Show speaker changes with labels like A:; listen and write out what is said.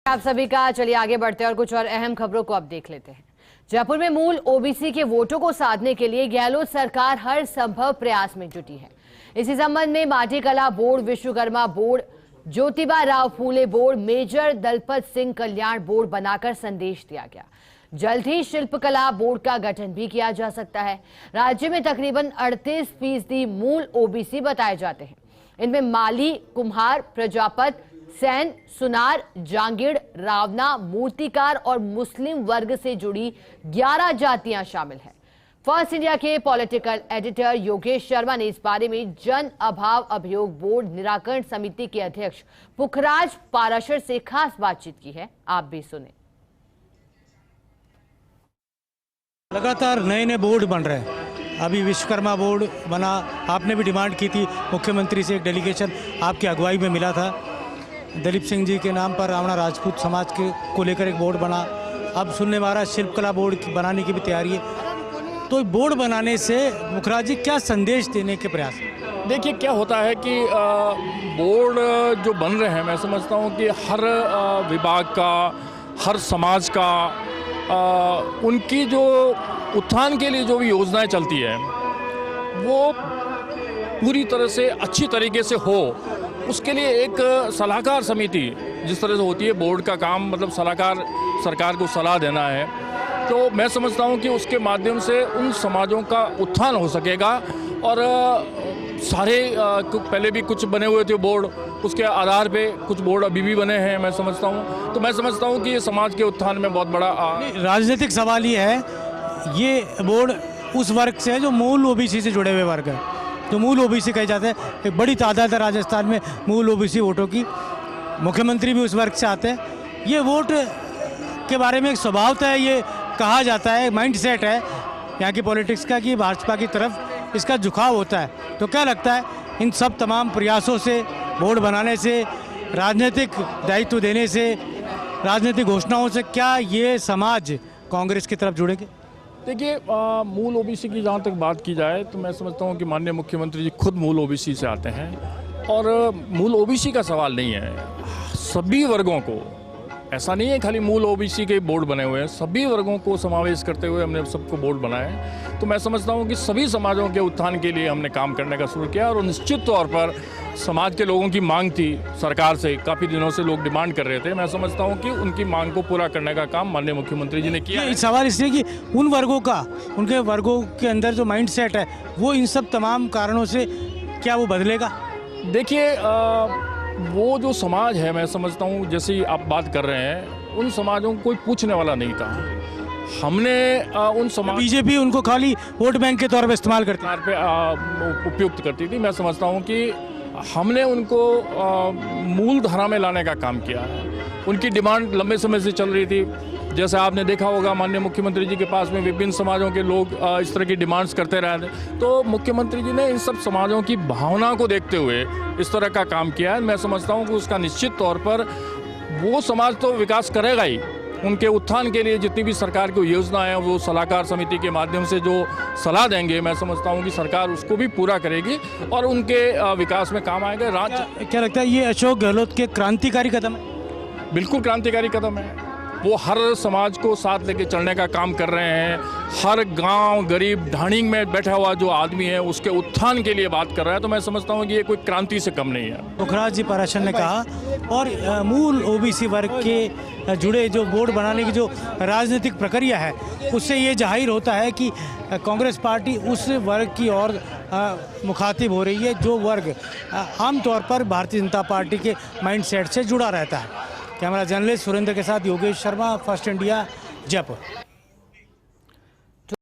A: आप सभी का चलिए आगे बढ़ते हैं और कुछ और अहम खबरों को अब देख लेते हैं। जयपुर में मूल ओबीसी के वोटों को साधने के लिए गहलोत सरकार हर संभव प्रयास में जुटी है। इसी संबंध में माटीकला बोर्ड, विश्वकर्मा बोर्ड, ज्योतिबा राव फूले बोर्ड, मेजर दलपत सिंह कल्याण बोर्ड बनाकर संदेश दिया गया। जल्द ही शिल्पकला बोर्ड का गठन भी किया जा सकता है। राज्य में तकरीबन 38% मूल ओबीसी बताए जाते हैं। इनमें माली, कुम्हार, प्रजापत, सैन, सुनार, जांगीड़, रावना, मूर्तिकार और मुस्लिम वर्ग से जुड़ी 11 जातियां शामिल हैं। फर्स्ट इंडिया के पॉलिटिकल एडिटर योगेश शर्मा ने इस बारे में जन अभाव अभियोग बोर्ड निराकरण समिति के अध्यक्ष पुखराज पाराशर से खास बातचीत की है। आप भी सुने।
B: लगातार नए नए बोर्ड बन रहे हैं। अभी विश्वकर्मा बोर्ड बना, आपने भी डिमांड की थी, मुख्यमंत्री से एक डेलीगेशन आपकी अगुवाई में मिला था। दलीप सिंह जी के नाम पर रावणा राजपूत समाज को लेकर एक बोर्ड बना। अब सुनने में आ रहा है शिल्पकला बोर्ड बनाने की भी तैयारी है। तो बोर्ड बनाने से मुखराज जी क्या संदेश देने के प्रयास?
C: देखिए क्या होता है कि बोर्ड जो बन रहे हैं, मैं समझता हूँ कि हर विभाग का, हर समाज का, उनकी जो उत्थान के लिए जो भी योजनाएं चलती है वो पूरी तरह से अच्छी तरीके से हो, उसके लिए एक सलाहकार समिति जिस तरह से होती है, बोर्ड का काम मतलब सलाहकार, सरकार को सलाह देना है। तो मैं समझता हूं कि उसके माध्यम से उन समाजों का उत्थान हो सकेगा। और सारे पहले भी कुछ बने हुए थे बोर्ड, उसके आधार पे कुछ बोर्ड अभी भी बने हैं, मैं समझता हूं। तो मैं समझता हूं कि ये समाज के उत्थान में बहुत बड़ा
B: राजनीतिक सवाल ये है, ये बोर्ड उस वर्ग से है जो मूल ओबीसी से जुड़े हुए वर्ग है, जो मूल ओबीसी कहे जाते हैं। एक बड़ी तादाद है राजस्थान में मूल ओबीसी वोटों की। मुख्यमंत्री भी उस वर्ग से आते हैं। ये वोट के बारे में एक स्वभावतः है, ये कहा जाता है, माइंड सेट है यहाँ की पॉलिटिक्स का कि भाजपा की तरफ इसका झुकाव होता है। तो क्या लगता है इन सब तमाम प्रयासों से, बोर्ड बनाने से, राजनीतिक दायित्व देने से, राजनीतिक घोषणाओं से, क्या ये समाज कांग्रेस की तरफ जुड़ेंगे?
C: देखिए मूल ओबीसी की जहाँ तक बात की जाए तो मैं समझता हूँ कि माननीय मुख्यमंत्री जी खुद मूल ओबीसी से आते हैं। और मूल ओबीसी का सवाल नहीं है, सभी वर्गों को, ऐसा नहीं है खाली मूल ओबीसी के बोर्ड बने हुए हैं, सभी वर्गों को समावेश करते हुए हमने सबको बोर्ड बनाए हैं। तो मैं समझता हूँ कि सभी समाजों के उत्थान के लिए हमने काम करने का शुरू किया। और निश्चित तौर पर समाज के लोगों की मांग थी सरकार से, काफ़ी दिनों से लोग डिमांड कर रहे थे। मैं समझता हूँ कि उनकी मांग को पूरा करने का काम माननीय मुख्यमंत्री जी ने किया।
B: सवाल इसलिए कि उन वर्गों का, उनके वर्गों के अंदर जो माइंड सेट है वो इन सब तमाम कारणों से क्या वो बदलेगा?
C: देखिए वो जो समाज है, मैं समझता हूँ जैसे आप बात कर रहे हैं, उन समाजों को कोई पूछने वाला नहीं था। हमने उन समाज,
B: बीजेपी उनको खाली वोट बैंक के तौर पर इस्तेमाल करती
C: पे उपयुक्त करती थी। मैं समझता हूँ कि हमने उनको मूल धारा में लाने का काम किया है। उनकी डिमांड लंबे समय से चल रही थी। जैसे आपने देखा होगा माननीय मुख्यमंत्री जी के पास में विभिन्न समाजों के लोग इस तरह की डिमांड्स करते रहे थे। तो मुख्यमंत्री जी ने इन सब समाजों की भावना को देखते हुए इस तरह का काम किया है। मैं समझता हूँ कि उसका निश्चित तौर पर वो समाज तो विकास करेगा ही। उनके उत्थान के लिए जितनी भी सरकार की योजना है वो सलाहकार समिति के माध्यम से जो सलाह देंगे, मैं समझता हूँ कि सरकार उसको भी पूरा करेगी और उनके विकास में काम आएगा। राज्य
B: क्या लगता है ये अशोक गहलोत के क्रांतिकारी कदम है?
C: बिल्कुल क्रांतिकारी कदम है। वो हर समाज को साथ लेके चलने का काम कर रहे हैं। हर गांव, गरीब, ढाणी में बैठा हुआ जो आदमी है उसके उत्थान के लिए बात कर रहा है। तो मैं समझता हूँ कि ये कोई क्रांति से कम नहीं है।
B: पुखराज जी पाराशर ने कहा। और मूल ओबीसी वर्ग के जुड़े जो बोर्ड बनाने की जो राजनीतिक प्रक्रिया है उससे ये जाहिर होता है कि कांग्रेस पार्टी उस वर्ग की ओर मुखातिब हो रही है जो वर्ग आमतौर पर भारतीय जनता पार्टी के माइंड सेट से जुड़ा रहता है। कैमरा जर्नलिस्ट सुरेंद्र के साथ योगेश शर्मा, फर्स्ट इंडिया, जयपुर।